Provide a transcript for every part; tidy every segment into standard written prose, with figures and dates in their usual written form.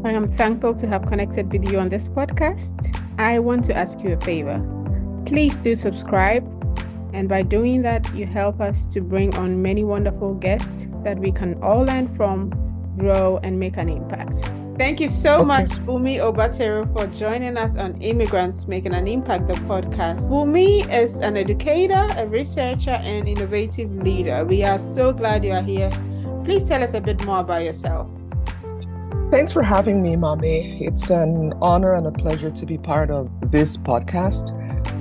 I am thankful to have connected with you on this podcast. I want to ask you a favor. Please do subscribe, and by doing that, you help us to bring on many wonderful guests that we can all learn from, grow, and make an impact. Thank you so much, Okay. Bunmi Obateru, for joining us on Immigrants Making an Impact, the podcast. Bunmi is an educator, a researcher, and innovative leader. We are so glad you are here. Please tell us a bit more about yourself. Thanks for having me, Mommy. It's an honor and a pleasure to be part of this podcast.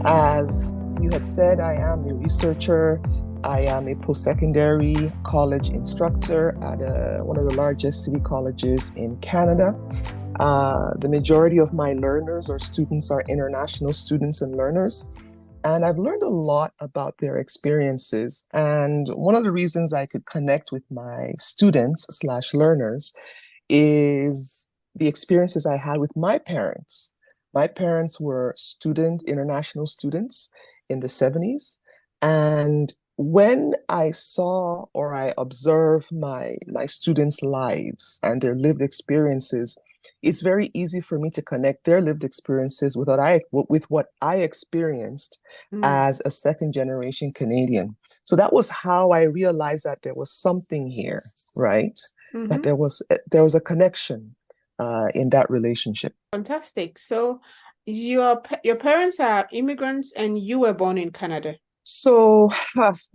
As you had said, I am a researcher. I am a post-secondary college instructor at one of the largest city colleges in Canada. The majority of my learners or students are international students and learners. And I've learned a lot about their experiences. And one of the reasons I could connect with my students slash learners is the experiences I had with my parents. My parents were international students in the 70s. And when I saw or I observed my students' lives and their lived experiences, it's very easy for me to connect their lived experiences with what I experienced as a second generation Canadian. So that was how I realized that there was something here, right? That there was a connection in that relationship. Fantastic. So your parents are immigrants and you were born in Canada. So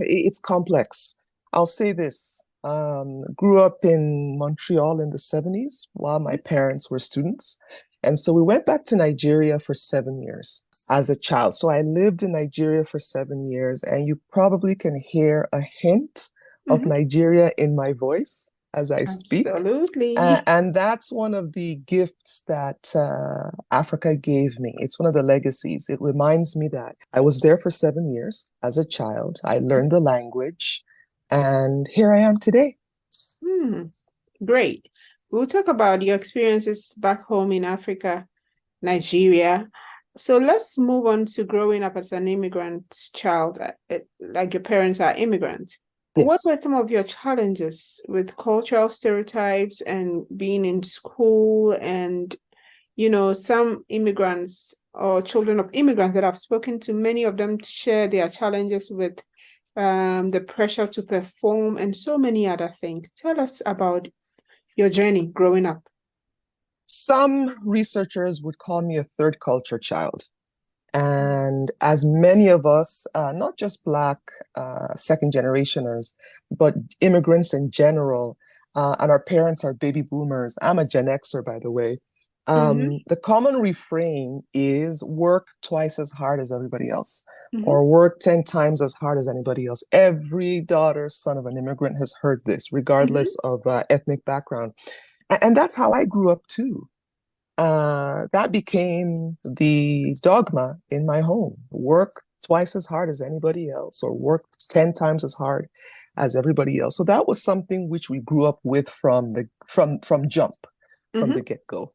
it's complex. I'll say this. Grew up in Montreal in the 70s while my parents were students. And so we went back to Nigeria for 7 years as a child. So I lived in Nigeria for 7 years, and you probably can hear a hint of Nigeria in my voice as I speak. Absolutely. And that's one of the gifts that Africa gave me. It's one of the legacies. It reminds me that I was there for 7 years as a child. I learned the language, and here I am today. Great. We'll talk about your experiences back home in Africa, Nigeria. So let's move on to growing up as an immigrant child, like your parents are immigrants. What Yes. were some of your challenges with cultural stereotypes and being in school and, some immigrants or children of immigrants that I've spoken to, many of them share their challenges with the pressure to perform and so many other things. Tell us about your journey growing up. Some researchers would call me a third culture child. And as many of us, not just Black second generationers, but immigrants in general, and our parents are baby boomers. I'm a Gen Xer, by the way. The common refrain is work twice as hard as everybody else, or work 10 times as hard as anybody else. Every daughter, son of an immigrant has heard this, regardless of ethnic background. And that's how I grew up too. That became the dogma in my home. Work twice as hard as anybody else, or work 10 times as hard as everybody else. So that was something which we grew up with from the get-go.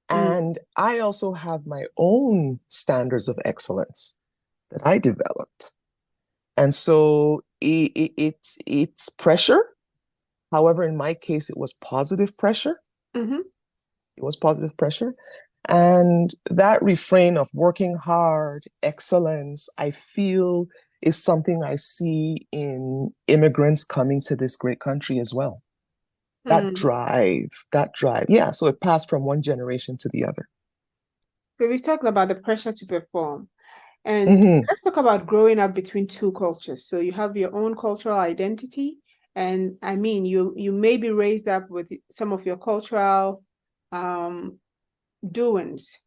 And I also have my own standards of excellence that I developed. And so it's pressure. However, in my case, it was positive pressure. It was positive pressure. And that refrain of working hard, excellence, I feel is something I see in immigrants coming to this great country as well. That drive. Yeah, so it passed from one generation to the other. So we've talked about the pressure to perform. And let's talk about growing up between two cultures. So you have your own cultural identity. And I mean, you may be raised up with some of your cultural doings,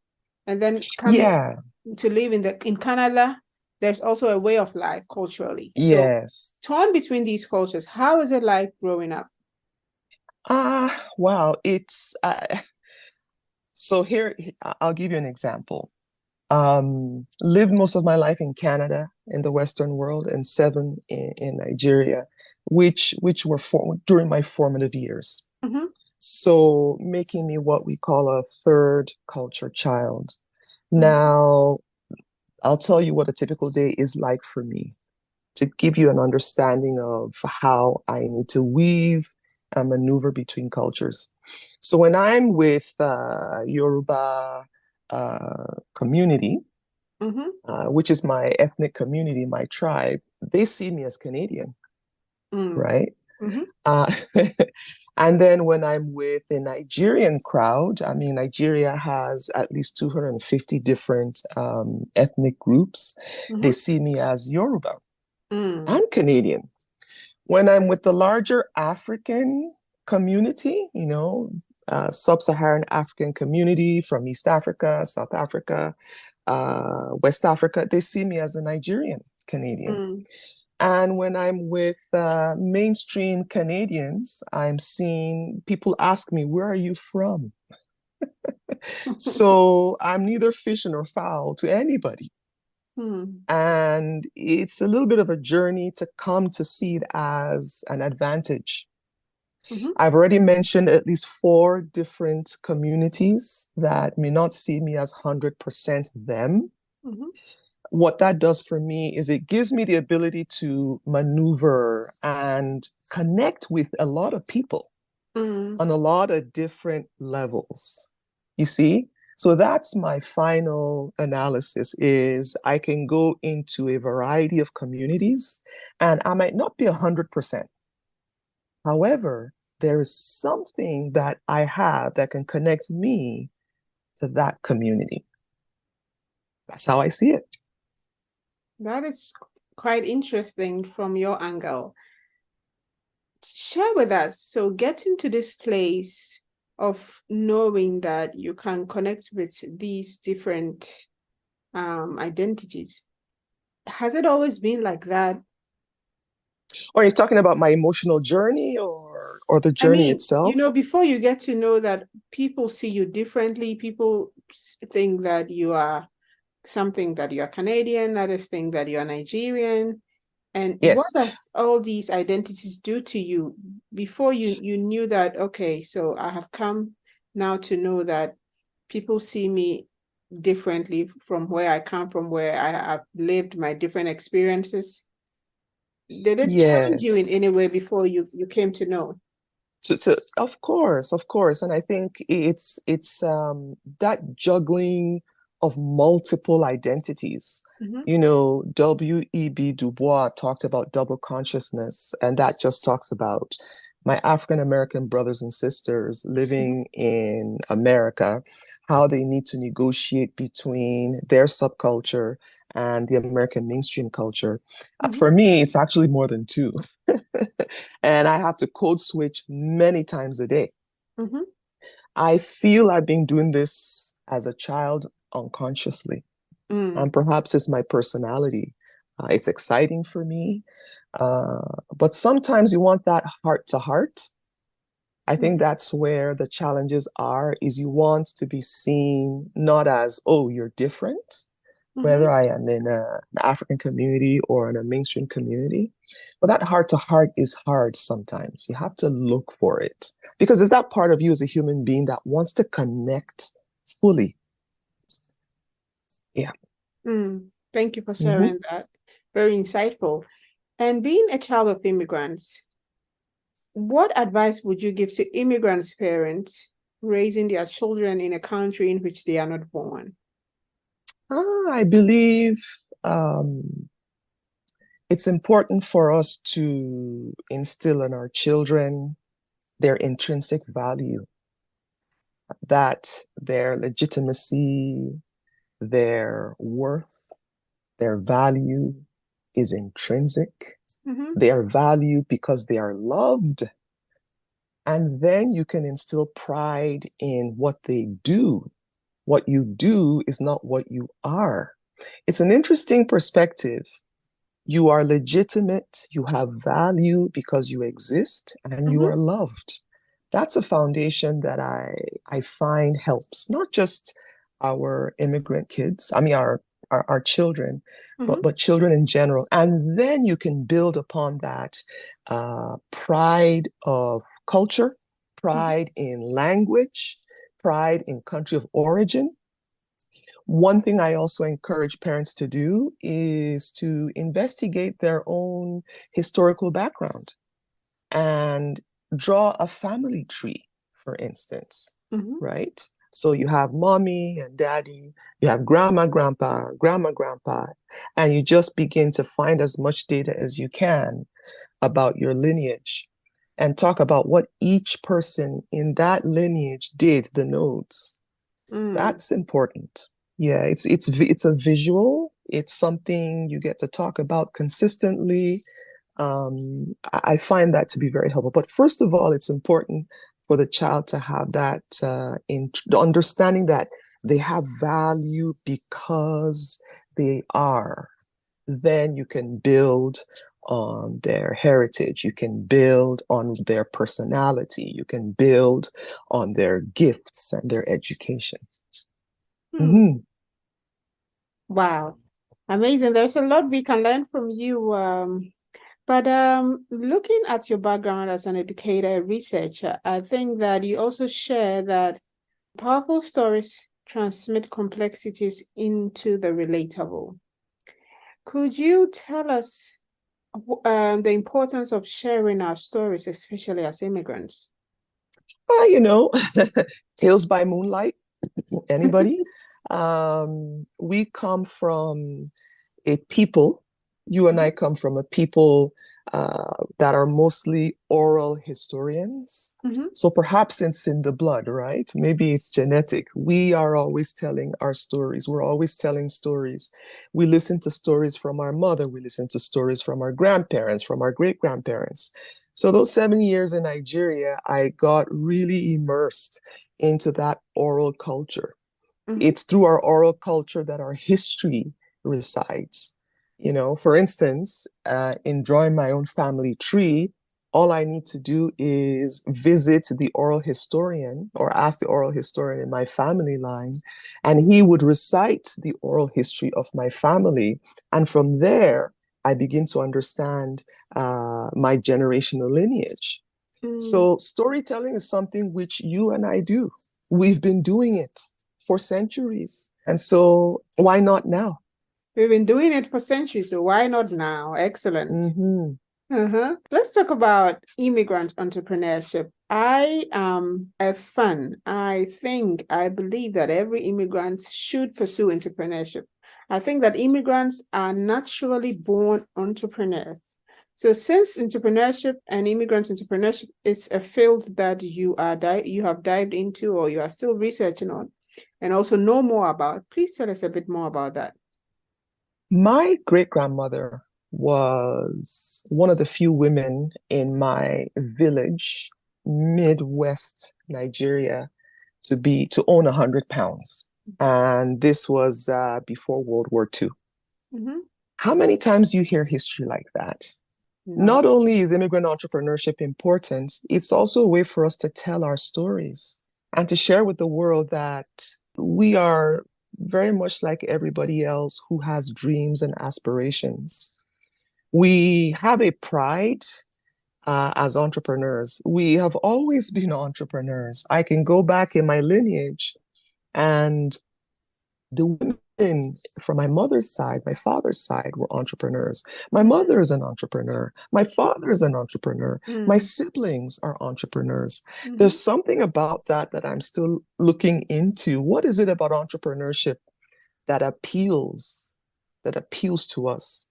and then coming to live in Canada, there's also a way of life culturally. Yes. So torn between these cultures, how is it like growing up? Wow. It's so here I'll give you an example. Lived most of my life in Canada, in the Western world, and 7 in Nigeria, which were during my formative years. So making me what we call a third culture child. Now, I'll tell you what a typical day is like for me to give you an understanding of how I need to weave and maneuver between cultures. So when I'm with Yoruba community, which is my ethnic community, my tribe, they see me as Canadian, right? Uh, and then when I'm with a Nigerian crowd, I mean, Nigeria has at least 250 different ethnic groups. They see me as Yoruba and Canadian. When I'm with the larger African community, sub-Saharan African community from East Africa, South Africa, West Africa, they see me as a Nigerian Canadian. And when I'm with mainstream Canadians, I'm seeing people ask me, where are you from? So I'm neither fish nor fowl to anybody. And it's a little bit of a journey to come to see it as an advantage. I've already mentioned at least 4 different communities that may not see me as 100% them. What that does for me is it gives me the ability to maneuver and connect with a lot of people on a lot of different levels. You see? So that's my final analysis is I can go into a variety of communities and I might not be 100%. However, there is something that I have that can connect me to that community. That's how I see it. That is quite interesting from your angle. Share with us. So getting to this place of knowing that you can connect with these different identities, has it always been like that? Or are you talking about my emotional journey or the journey itself? Before you get to know that people see you differently, people think that you are something, that you are Canadian, others think that you are Nigerian. And yes. What does all these identities do to you before you knew that, okay, so I have come now to know that people see me differently from where I come from, where I have lived my different experiences? Did it challenge you in any way before you came to know? Of course. And I think it's that juggling of multiple identities. W.E.B. Du Bois talked about double consciousness, and that just talks about my African American brothers and sisters living in America, how they need to negotiate between their subculture and the American mainstream culture. For me, it's actually more than 2. And I have to code switch many times a day. I feel I've been doing this as a child unconsciously. And perhaps it's my personality. It's exciting for me. But sometimes you want that heart to heart. I think that's where the challenges are, is you want to be seen not as, oh, you're different, whether I am in an African community or in a mainstream community. But that heart to heart is hard sometimes. You have to look for it because there's that part of you as a human being that wants to connect fully. Yeah. Thank you for sharing that. Very insightful. And being a child of immigrants, what advice would you give to immigrants' parents raising their children in a country in which they are not born? I believe it's important for us to instill in our children their intrinsic value, that their legitimacy, their worth, their value is intrinsic. They are valued because they are loved. And then you can instill pride in what they do. What you do is not what you are. It's an interesting perspective. You are legitimate, you have value because you exist, and you are loved. That's a foundation that I find helps not just our immigrant kids, our children, but children in general. And then you can build upon that pride of culture, pride in language, pride in country of origin. One thing I also encourage parents to do is to investigate their own historical background and draw a family tree, for instance, Mm-hmm. right? So you have mommy and daddy, you have grandma, grandpa, and you just begin to find as much data as you can about your lineage and talk about what each person in that lineage did, the nodes. Mm. That's important. Yeah, it's a visual. It's something you get to talk about consistently. I find that to be very helpful. But first of all, it's important for the child to have that in the understanding that they have value because they are. Then you can build on their heritage. You can build on their personality. You can build on their gifts and their education. Hmm. Mhm. Wow. Amazing. There's a lot we can learn from you. But looking at your background as an educator, researcher, I think that you also share that powerful stories transmit complexities into the relatable. Could you tell us the importance of sharing our stories, especially as immigrants? You know, Tales by Moonlight, anybody? We come from a people, you and I come from a people that are mostly oral historians. Mm-hmm. So perhaps it's in the blood, right? Maybe it's genetic. We are always telling our stories. We're always telling stories. We listen to stories from our mother. We listen to stories from our grandparents, from our great grandparents. So those 7 years in Nigeria, I got really immersed into that oral culture. Mm-hmm. It's through our oral culture that our history resides. You know, for instance, in drawing my own family tree, all I need to do is visit the oral historian or ask the oral historian in my family line, and he would recite the oral history of my family. And from there, I begin to understand my generational lineage. Mm. So, storytelling is something which you and I do. We've been doing it for centuries. And so, why not now? We've been doing it for centuries, so why not now? Excellent. Mm-hmm. Uh-huh. Let's talk about immigrant entrepreneurship. I am a fan. I believe that every immigrant should pursue entrepreneurship. I think that immigrants are naturally born entrepreneurs. So since entrepreneurship and immigrant entrepreneurship is a field that you have dived into or you are still researching on and also know more about, please tell us a bit more about that. My great grandmother was one of the few women in my village, Midwest Nigeria, to own 100 pounds. And this was before World War II. Mm-hmm. How many times you hear history like that? No. Not only is immigrant entrepreneurship important, it's also a way for us to tell our stories and to share with the world that we are very much like everybody else who has dreams and aspirations. We have a pride as entrepreneurs. We have always been entrepreneurs. I can go back in my lineage and the women from my mother's side, my father's side were entrepreneurs. My mother is an entrepreneur. My father is an entrepreneur. My Mm. siblings are entrepreneurs. Mm-hmm. There's something about that I'm still looking into. What is it about entrepreneurship that appeals to us?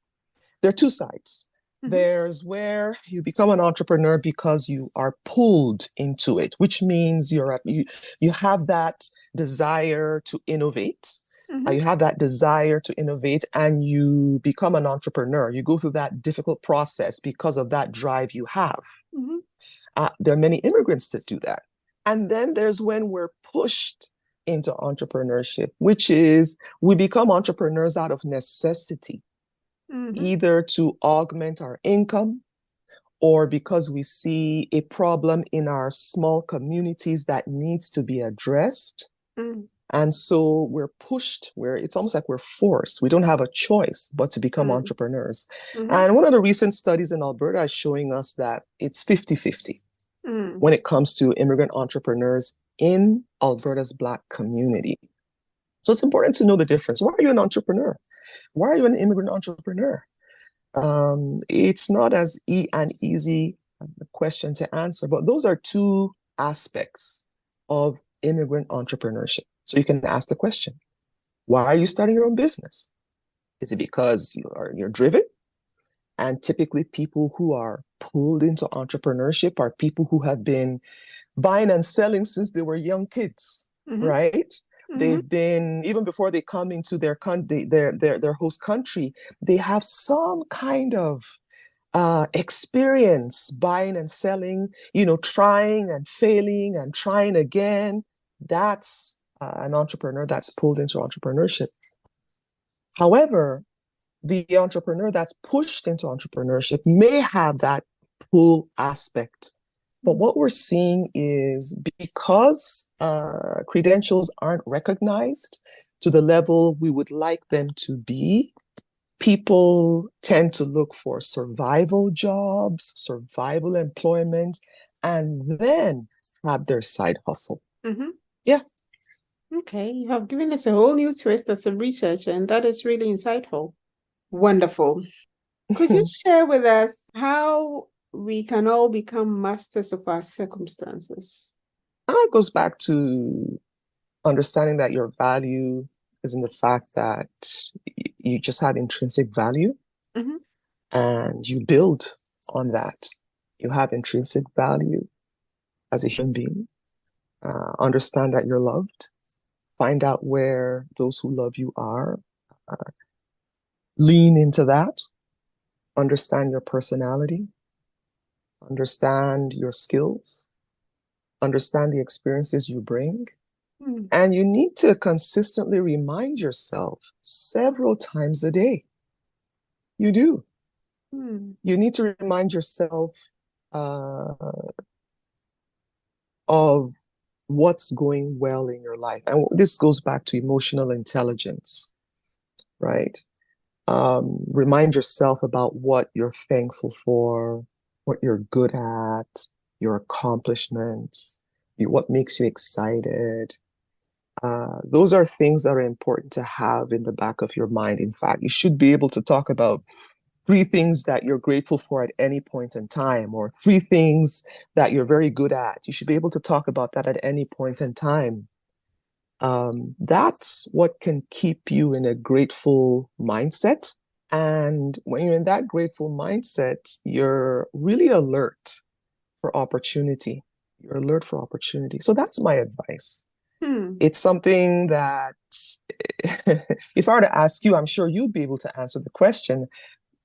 There are two sides. Mm-hmm. There's where you become an entrepreneur because you are pulled into it, which means you have that desire to innovate. Mm-hmm. You have that desire to innovate and you become an entrepreneur. You go through that difficult process because of that drive you have. Mm-hmm. There are many immigrants that do that. And then there's when we're pushed into entrepreneurship, which is we become entrepreneurs out of necessity, Mm-hmm. either to augment our income or because we see a problem in our small communities that needs to be addressed. Mm-hmm. And so we're pushed, where it's almost like we're forced. We don't have a choice but to become entrepreneurs. Mm-hmm. And one of the recent studies in Alberta is showing us that it's 50-50 Mm-hmm. when it comes to immigrant entrepreneurs in Alberta's Black community. So it's important to know the difference. Why are you an entrepreneur? Why are you an immigrant entrepreneur? It's not as an easy the question to answer. But those are two aspects of immigrant entrepreneurship. So you can ask the question, why are you starting your own business? Is it because you're driven? And typically people who are pulled into entrepreneurship are people who have been buying and selling since they were young kids, right? They've been, even before they come into their host country, they have some kind of experience buying and selling, trying and failing and trying again. That's an entrepreneur that's pulled into entrepreneurship. However, the entrepreneur that's pushed into entrepreneurship may have that pull aspect. But what we're seeing is because credentials aren't recognized to the level we would like them to be, people tend to look for survival jobs, survival employment, and then have their side hustle. Yeah. Okay, you have given us a whole new twist as a researcher, and that is really insightful. Wonderful. Could you share with us how we can all become masters of our circumstances? It goes back to understanding that your value is in the fact that you just have intrinsic value and you build on that. You have intrinsic value as a human being. Understand that you're loved. Find out where those who love you are. Lean into that. Understand your personality. Understand your skills. Understand the experiences you bring. And you need to consistently remind yourself several times a day. You do. You need to remind yourself of what's going well in your life. And this goes back to emotional intelligence, right? Remind yourself about what you're thankful for, what you're good at, your accomplishments, what makes you excited. Those are things that are important to have in the back of your mind. In fact, you should be able to talk about 3 things that you're grateful for at any point in time, or 3 things that you're very good at. You should be able to talk about that at any point in time. That's what can keep you in a grateful mindset. And when you're in that grateful mindset, you're really alert for opportunity. You're alert for opportunity. So that's my advice. It's something that if I were to ask you, I'm sure you'd be able to answer the question.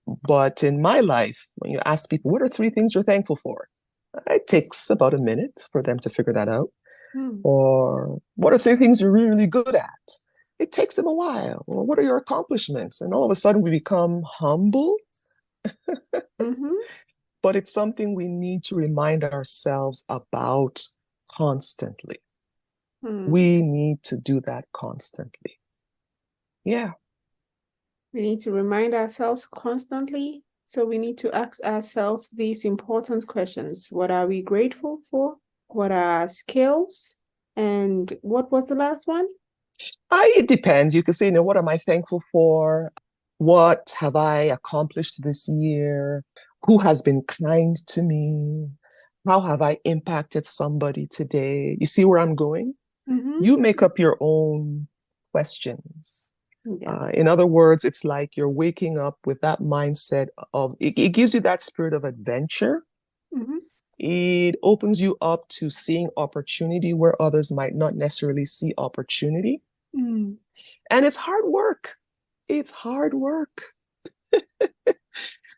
But in my life, when you ask people, what are 3 things you're thankful for? It takes about a minute for them to figure that out. Or what are 3 things you're really, really good at? It takes them a while. Or what are your accomplishments? And all of a sudden we become humble. But it's something we need to remind ourselves about constantly. We need to do that constantly. Yeah. We need to remind ourselves constantly. So we need to ask ourselves these important questions. What are we grateful for? What are our skills? And what was the last one? It depends. You could say, what am I thankful for? What have I accomplished this year? Who has been kind to me? How have I impacted somebody today? You see where I'm going? You make up your own questions. In other words, it's like you're waking up with that mindset of, it gives you that spirit of adventure. It opens you up to seeing opportunity where others might not necessarily see opportunity. And it's hard work. It's hard work.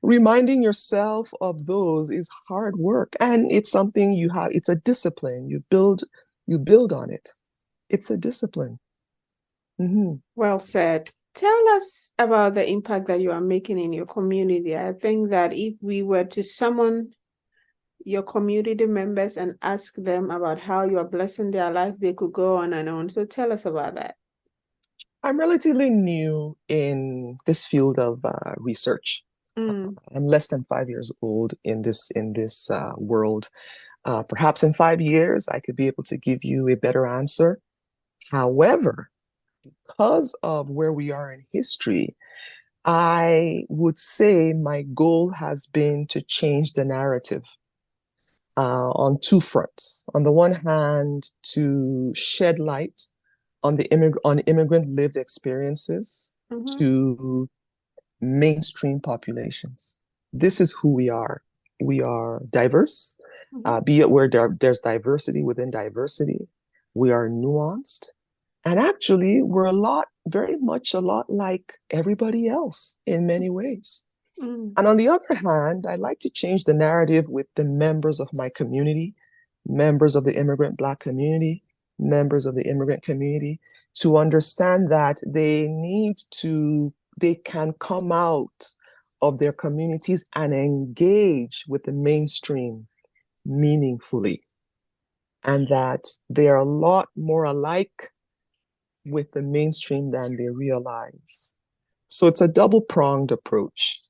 Reminding yourself of those is hard work. And it's something you have, it's a discipline. You build on it. It's a discipline. Well said. Tell us about the impact that you are making in your community. I think that if we were to summon your community members and ask them about how you are blessing their life, they could go on and on. So tell us about that. I'm relatively new in this field of research. I'm less than 5 years old in this world. Perhaps in 5 years, I could be able to give you a better answer. However, because of where we are in history, I would say my goal has been to change the narrative. on two fronts. On the one hand, to shed light on on immigrant lived experiences to mainstream populations. This is who we are. We are diverse, be it where there's diversity within diversity. We are nuanced. And actually, we're very much a lot like everybody else in many ways. And on the other hand, I like to change the narrative with the members of my community, members of the immigrant Black community, members of the immigrant community, to understand that they can come out of their communities and engage with the mainstream meaningfully. And that they are a lot more alike with the mainstream than they realize. So it's a double-pronged approach.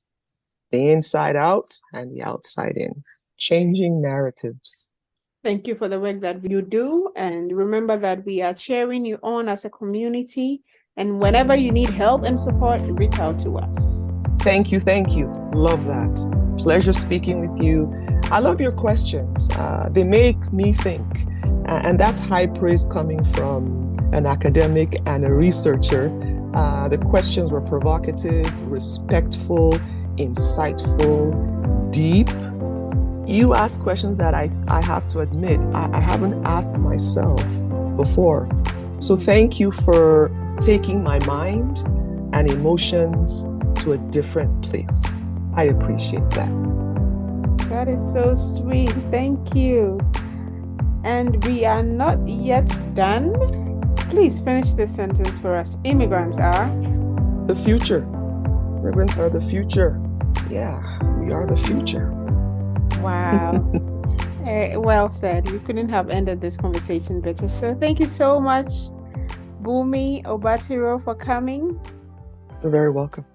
The inside out and the outside in, changing narratives. Thank you for the work that you do. And remember that we are cheering you on as a community. And whenever you need help and support, reach out to us. Thank you. Thank you. Love that. Pleasure speaking with you. I love your questions. They make me think. And that's high praise coming from an academic and a researcher. The questions were provocative, respectful, insightful, deep. You ask questions that I have to admit I haven't asked myself before. So thank you for taking my mind and emotions to a different place. I appreciate that. That is so sweet. Thank you. And we are not yet done. Please finish this sentence for us. Immigrants are the future. Immigrants are the future. Yeah, we are the future. Wow. Well said. We couldn't have ended this conversation better. So thank you so much, Bunmi Obateru, for coming. You're very welcome.